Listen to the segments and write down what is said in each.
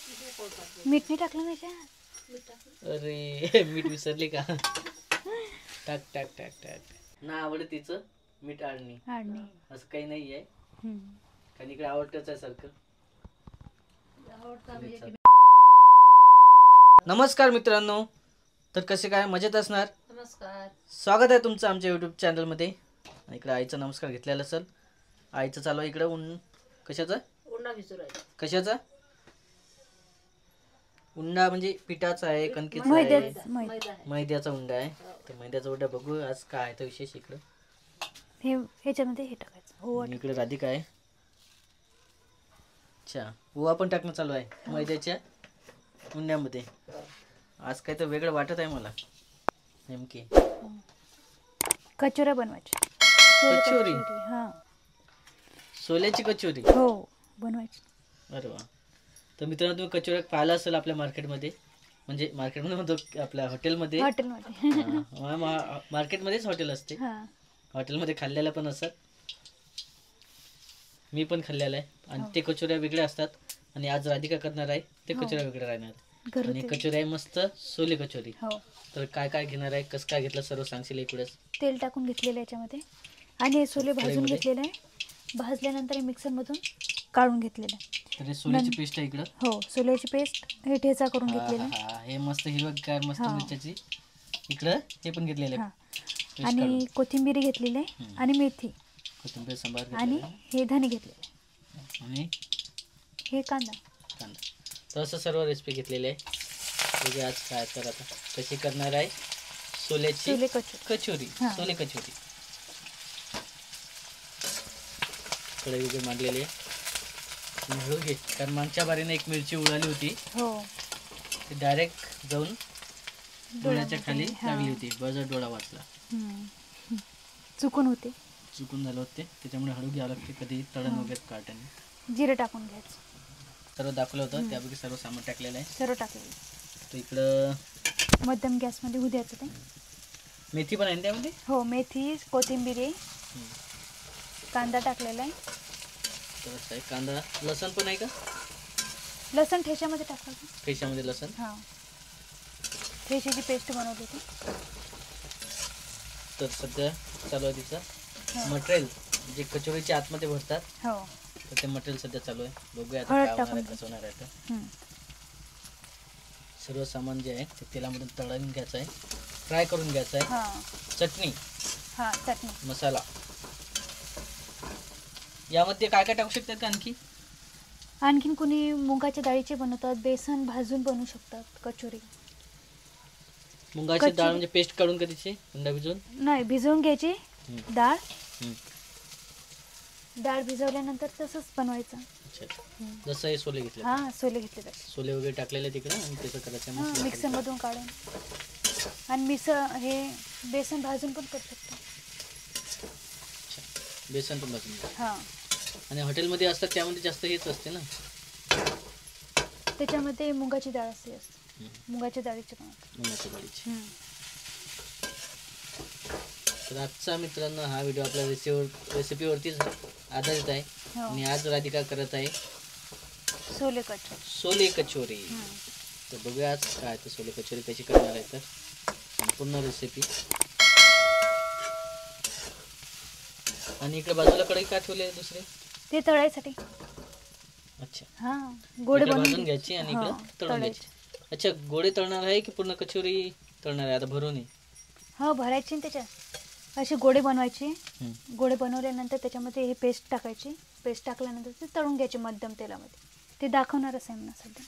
मीठ नाही टाकलं ना त्याच्यात. अरे मीठ विसरले का? टाक टाक टाक टाक. ना आवडत तिचं मीठ आणणे असं काही नाही आहे. कारण इकडे आवडतच आहे सारखं. नमस्कार मित्रांनो, तर कसे काय मजेत असणार. नमस्कार, स्वागत आहे तुमचं आमच्या यूट्यूब चॅनलमध्ये. इकडे आईचा नमस्कार घेतलेला असेल. आईचं चालू आहे इकडं कशाचा उंडा भिजू राहिला. कशाचा उंडा म्हणजे पिठाचा आहे, कणकेचा आहे, मैद्याचा उंडा आहे. तर मैद्याचा उंडा बघू आज काय आहे तर विशेष. इकडं हे ह्याच्यामध्ये हे टाकायचं. इकडे राधिका आहे. अच्छा, ओवा पण टाकणं चालू आहे मैद्याच्या उंड्यामध्ये. आज काय तर वेगळं वाटत आहे मला. नेमके कचोऱ्या बनवायच्या. कचोरी, हा, सोल्याची कचोरी. हो बनवायची. अरे वा. तर मित्रांनो, तुम्ही कचोऱ्या पाहिला असेल आपल्या मार्केटमध्ये, म्हणजे मार्केटमध्ये म्हणतो आपल्या हॉटेलमध्ये. मार्केटमध्येच हॉटेल असते. हॉटेलमध्ये खाल्लेल्या पण असतात. मी पण खाल्लेलं आहे. आणि ते कचोऱ्या वेगळ्या असतात. आणि आज राधिका करणार आहे ते कचोऱ्या वेगळ्या राहणार. आणि कचोरी आहे मस्त सोले कचोरी. तर काय काय घेणार आहे, कसं काय घेतलं सर्व सांगशील इकडेच. तेल टाकून घेतलेलं याच्यामध्ये आणि सोले भाजून घेतलेले आहे. भाजल्यानंतर मिक्सर मधून काढून घेतलेलं आहे. तर सोल्याची पेस्ट आहे इकडं. हो, सोल्याची पेस्ट हे ठेचा करून घेतलेला आहे. हे मस्त हिरवगार मस्त मिरच्याची इकडं हे पण घेतलेलं आहे. आणि कोथिंबीर घेतलेली आहे आणि मेथी, कोथिंबीर सांबार आणि हे धने घेतलेले आणि हे कांदा. तर असं सर्व रेसिपी घेतलेली आहे. बघूया आज काय तर आता कशी करणार आहे सोल्याची कचोरी. सोले कचोरी कढई वगैरे मांडलेली आहे. हळू घे, कारण मागच्या बारीने एक मिरची उडाली होती. ती डायरेक्ट जाऊन डोळ्याच्या खाली लागली होती. बजा डोळा वाचला. चुकून झालं होते, त्याच्यामुळे हळू घ्यावं लागते. कधी तळण वगैरे काढताना जिरं टाकून घ्यायचं. सर्व दाखवलं होतं त्यापैकी सर्व सामान टाकलेलं आहे. सर्व टाकलेलं. तर इकडं मध्यम गॅसमध्ये होऊ द्यायचं. ते मेथी पण आहे त्यामध्ये. हो, मेथी, कोथिंबीर, कांदा टाकलेला आहे. तर कांदा, लसण पण आहे का? लसण ठेच्यामध्ये टाकायचं. ठेच्यामध्ये लसण, हा, ठेच्याची पेस्ट बनवली होती. तर सध्या चालू आहे तिचं मटेरियल, जे कचोरीच्या आतमध्ये भरतात. हो, तर ते मटेरियल सध्या चालू आहे. बघूया आता काय होणार आहे, कसं होणार आहे. तर सर्व सामान जे आहे ते तेलामधून तळून घ्यायचं आहे, फ्राय करून घ्यायचं आहे. चटणी, मसाला. यामध्ये काय काय टाकू शकतात का? आणखीन कुणी मुगाच्या डाळीचे बनवतात, बेसन भाजून बनवू शकतात कचोरी. मुगाची डाळ म्हणजे पेस्ट काढून का तिची अंडा भिजवून? नाही, भिजवून घ्यायची डाळ. डाळ भिजवल्यानंतर तसंच बनवायचं. जसं हे सोले घेतले. सोले घेतले, सोले वगैरे टाकलेले तिकडे आणि त्याचं करायचं मिक्सर मधून काढून. आणि हे बेसन भाजून पण करू शकतो. बेसन पण भाजून. आणि हॉटेलमध्ये असतात त्यामध्ये जास्त हेच असते ना, त्याच्यामध्ये मुगाची डाळ असते. मुगाच्या डाळीची. तर आजचा मित्रांनो हा व्हिडिओ आपल्या रेसिपीवरतीच आधारित आहे. आणि आज राधिका करत आहे सोले कचोरी. तर बघूया आज काय तर सोले कचोरी कशी करणार आहे. तर संपूर्ण रेसिपी. आणि इकडे बाजूला कढई काय ठेवले दुसरे? ते तळायसाठी. अच्छा, गोडे भाजून घ्यायची आणि इकडे तळून घ्यायची. अच्छा, गोडे तळणार आहे की पूर्ण कचोरी तळणार आहे आता भरून? भरायची त्याच्यात असे गोडे बनवायचे. गोडे बनवल्यानंतर त्याच्यामध्ये हे पेस्ट टाकायची. पेस्ट टाकल्यानंतर ते तळून घ्यायचे मध्यम तेलामध्ये. ते दाखवणारच आहे ना सध्या.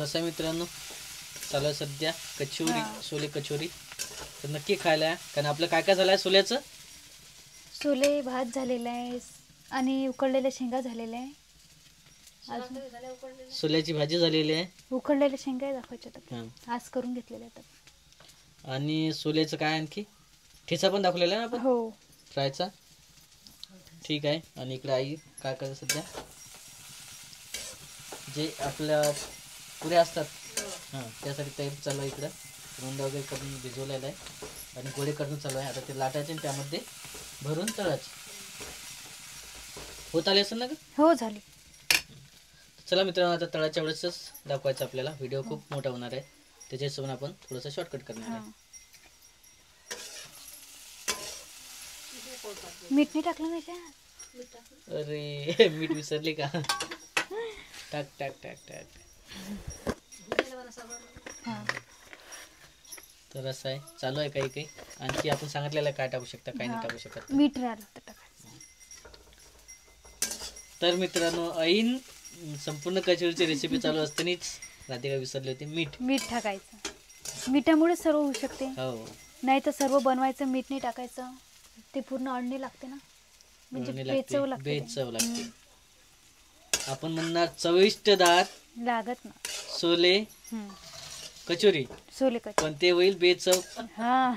रसा मित्रांनो चालू आहे सध्या कचोरी, सोले कचोरी. तर नक्की खायला, कारण आपलं काय काय झालं आहे सोल्याचं. सोले भात झालेला आहे आणि उकडलेल्या शेंगा झालेल्या आहे. सोल्याची भाजी झालेली आहे. उकडलेल्या शेंगा दाखवायच्या आज करून घेतलेल्या आहेत. आणि सोल्याचं काय आणखी ठेचा पण दाखवलेला आहे ना आपण. हो, फ्रायचा. ठीक आहे. आणि इकडे आई काय करत सध्या, जे आपल्या पुऱ्या असतात त्यासाठी तयारी चालू आहे. इकडं रोंदा वगैरे करून भिजवलेला आहे आणि गोळे करून चालू आहे. आता ते लाटायचे आणि त्यामध्ये भरून तळाच होत आले असेल ना ग. हो झाली. चला मित्रांनो, आता तळाच्या वेळेसच दाखवायचं आपल्याला. व्हिडिओ खूप मोठा होणार आहे, त्याच्यासोबत आपण थोडंसं शॉर्टकट करणार आहे. मीठ नाही टाकलं नाही का? अरे मीठ विसरली का? टाक टाक टाक टाक. तर असं आहे, चालू आहे काही काही. आणखी आपण सांगितलेलं आहे काय टाकू शकता काय नाही टाकू शकत. मीठ राहिलं तर टाकायचं. तर मित्रांनो, ऐन संपूर्ण कचोरीची रेसिपी चालू असतानाच राधिका विसरली होती मीठ. मीठ टाकायचं. मिठामुळे सर्व होऊ शकते. हो, नाही तर सर्व बनवायचं मीठ नाही टाकायचं, ते पूर्ण अळणी लागते ना, म्हणजे बेचव लागते. बेचव लागते. आपण म्हणणार चविष्टदार लागत ना सोले कचोरी, सोले कचोरी, पण ते होईल बेचव हा.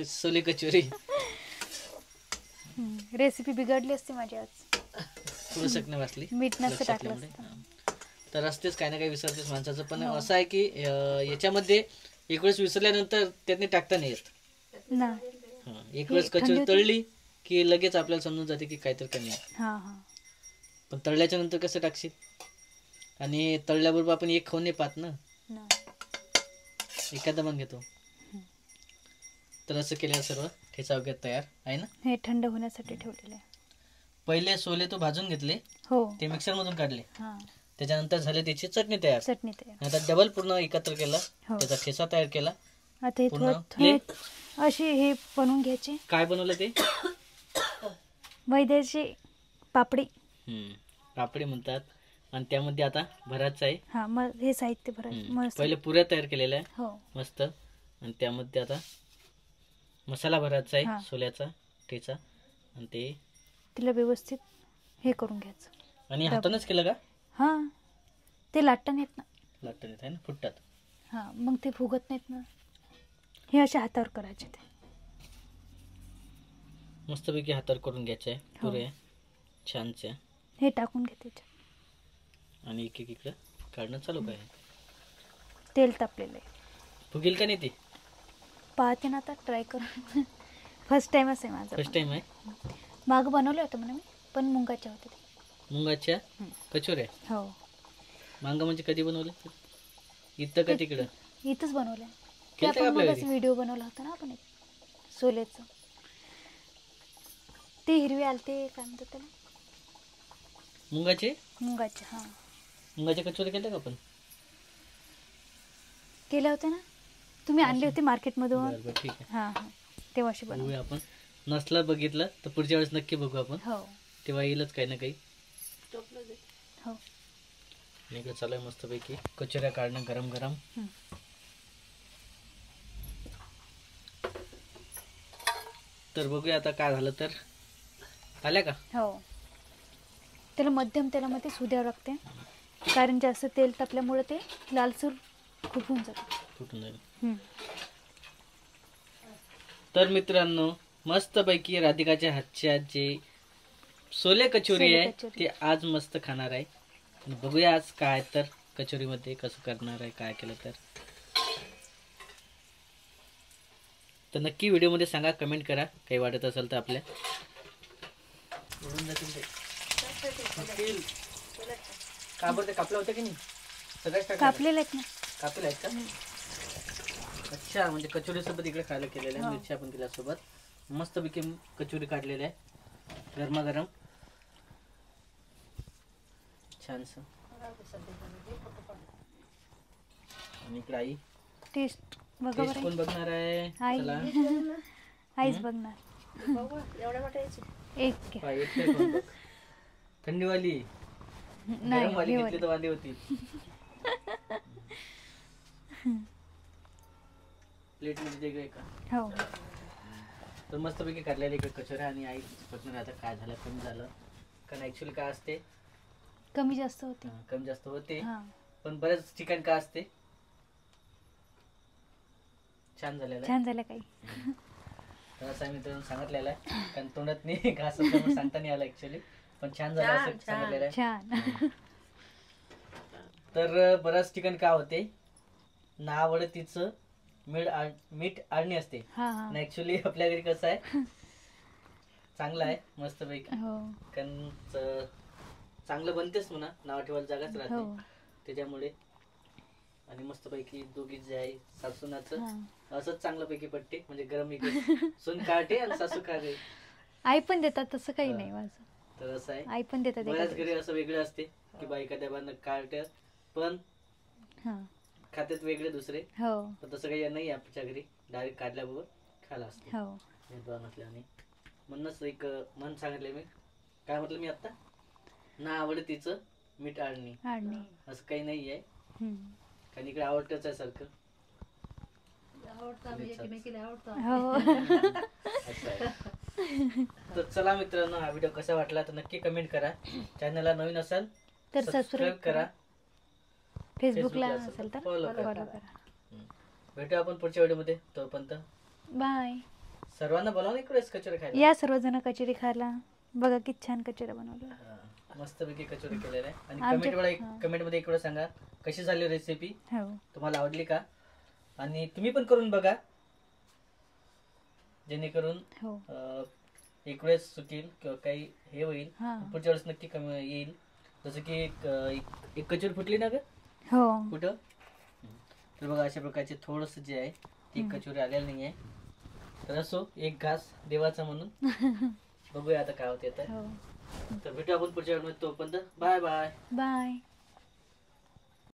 सोले कचोरी. रेसिपी बिघडली असते माझी आज. थोडं सकणे वाचली मीठ नसतं टाकलं लक्षात असतं. ठेवल्यामुळे. तर असतेच काही ना काही विसरतेच माणसाचं. पण असं आहे की याच्यामध्ये एक वेळेस विसरल्यानंतर त्यातनी टाकता नाही येत ना. एक वेळेस कचोरी तळली की लगेच आपल्याला समजून जाते की काहीतरी कमी आहे. हा हा. पण तळल्याच्या नंतर कसं टाकशील, आणि तळल्याबरोबर आपण एक खाऊन नाही पाहत ना, एखादा मन घेतो. तर असं केलं सर्व ठेचा वगैरे तयार आहे ना. हे थंड होण्यासाठी ठेवलेलं आहे. पहिले सोले तो भाजून घेतले, हो. ते मिक्सर मधून काढले, हा. त्याच्यानंतर झाले त्याची चटणी तयार. चटणी तयार. आता डबल पूर्ण एकत्र केलं, हो. त्याचा ठेचा तयार केला. आता हे पुन्हा थोडं असे हे बनवून घ्यायचे. काय बनवलं ते? मैद्याची पापडी. पापडी म्हणतात. आणि त्यामध्ये आता भरायचं आहे. हा, मग हे साहित्य भरायचं मस्त. पहिले पुऱ्या तयार केलेल्या आहे हो. मस्त. आणि त्यामध्ये आता मसाला भरायचा हा. आहे सोल्याचा ठेचा, आणि ते तिला व्यवस्थित हे करून घ्यायचं. आणि हातानच केलं का? हा, ते लाटता येत ना. लागतं आहे ना, फुटतात. हा, मग ते फुगत नाहीत ना. हे अशा हातावर करायचे. ते मस्तपैकी हातावर करून घ्यायचं आहे पुऱ्या छानच्या. हे टाकून घेते आणि एक एक इकडं काढणं चालू काय. तेल तापलेलं आहे. फुगेल का नाही ते पाहते ना आता, ट्राय करून. फर्स्ट टाइमच आहे माझं. फर्स्ट टाइम आहे. मागं बनवलं होतं म्हणा मी, पण मुंगाच्या होते ते. मुंगाच्या कचोऱ्या? हो. मांग म्हणजे कधी बनवलं? इथं का तिकडं? इथंच बनवलं. केलं का आपल्या घरी? व्हिडिओ बनवला होता ना आपण एक सोल्याचं. ते हिरवे आलते, काय म्हणतात त्याला, मुंगाचे हा. मुंगाच्या कचोऱ्या केल्या का आपण? केल्या होत्या ना, तुम्ही आणले होते मार्केटमधून. बरं ठीक आहे. हा हा, तेव्हाशी बनवू. बघूया आपण. नसलं बघितलं तर पुढच्या वेळेस नक्की बघू आपण. हो. तेव्हा येईलच काही ना काही. हो. इकडे चालू आहे मस्तपैकी कचोऱ्या काढणं गरम गरम. तर बघूया आता काय झालं. तर आल्या का? हो. त्याला मध्यम तेलामध्ये सुद्यावं लागते, कारण जास्त तेल तापल्यामुळे ते लालसर खूप होऊन जातं, फुटून जाईल. तर मित्रांनो, मस्तपैकी राधिकाच्या हातच्या जे सोले कचोरी आहे ते आज मस्त खाणार आहे. बघूया आज काय तर कचोरीमध्ये कसं करणार आहे, काय केलं तर नक्की व्हिडिओमध्ये सांगा, कमेंट करा काही वाटत असेल तर आपल्या. कापलं होतं की नाही? सगळ्याच कापलेलं आहेत ना. कापलेलं आहेत का? अच्छा, म्हणजे कचोरी सोबत इकडे खायला केलेलं आहे. मिरची आपण केल्या सोबत मस्तपैकी कचोरी काढलेली आहे गरमागरम छानस. आणि इकडे आई टेस्ट टेस्ट कोण बघणार आहे? चला आईच बघणार. एक थंडीवाली गरमवाली घेतली तर वाली होती. प्लेट मध्ये दे का? हो. तर मस्तपैकी काढलेली इकडे कचोऱ्या. आणि आई बघणार आता काय झालं, कमी झालं. कारण ऍक्च्युअली काय असते, कमी जास्त होते. कमी जास्त होते, पण बऱ्याच ठिकाणी काय असते छान झालं काही. तर असं मी तुम्ही सांगितलेलं आहे, कारण तोंडात नाही घास असल्यामुळे सांगता नाही आला ऍक्च्युअली, पण छान झालं असं सांगितलेलं आहे. छान. तर बऱ्याच ठिकाणी काय होते, नावड तिचं मीठ आळणी असते. ऍक्च्युअली आपल्या घरी कसं आहे, चांगला आहे मस्त पैकी. हो कारण चांगलं बनतेच म्हणा, नाव ठेवायला जागाच हो राहते त्याच्यामुळे. आणि मस्त पैकी दोघी जे आहे सासूनाचं हा. असंच चांगलं पैकी पट्टे, म्हणजे गरम इकडे सून काढते आणि सासू काढते. आई पण देतात, तसं काही हा. नाही माझं. तर असं आहे, आई पण देतात बऱ्याच एखाद्या घरी असं वेगळं असते की बाई एखाद्या बांधणं काढतात पण दिवशी. हा. खात्यात वेगळे दुसरे. हो पण तसं काही नाही आमच्या घरी, डायरेक्ट काढल्याबरोबर खायला असते हो भेदभाव नसल्याने. म्हणूनच एक मन सांगितलं मी, काय म्हटलं मी आता, ना आवडे तिचं मीठ आडणी, आडणी. असं काही नाही आहे. हम्म. कारण इकडे आवडतच आहे सारखं. हो असं आहे. तर चला मित्रांनो, हा व्हिडिओ कसा वाटला तर नक्की कमेंट करा. चॅनलला नवीन असाल तर सबस्क्राईब करा. फेसबुकला फेसबुकला असेल तर follow करा. फॉलो करा. भेटू आपण पुढच्या व्हिडिओमध्ये. तोपर्यंत बाय. सर्वांना बोलावून इकडेच कचोरी खायला. या सर्वजण कचोरी खायला. बघा किती छान कचोरी बनवलं. मस्त पैकी कचोरी केलेलं आहे. आणि आमच्या- कमेंट मध्ये एक वेळा सांगा कशी झाली रेसिपी, हो तुम्हाला आवडली का. आणि तुम्ही पण करून बघा, जेणेकरून हो एक वेळेस चुकील किंवा काही हे होईल, हा. पुढच्या वेळेस नक्की कमी येईल. जसं की एक कचोरी फुटली ना ग हो कुठं, तर बघा अशा प्रकारचे थोडस जे आहे ती कचोरी आलेली नाही आहे. तर असो, एक घास देवाचा म्हणून बघूया आता काय होते. हो तर भेटू आपण पुढच्या वेळेस. तोपर्यंत बाय बाय. बाय.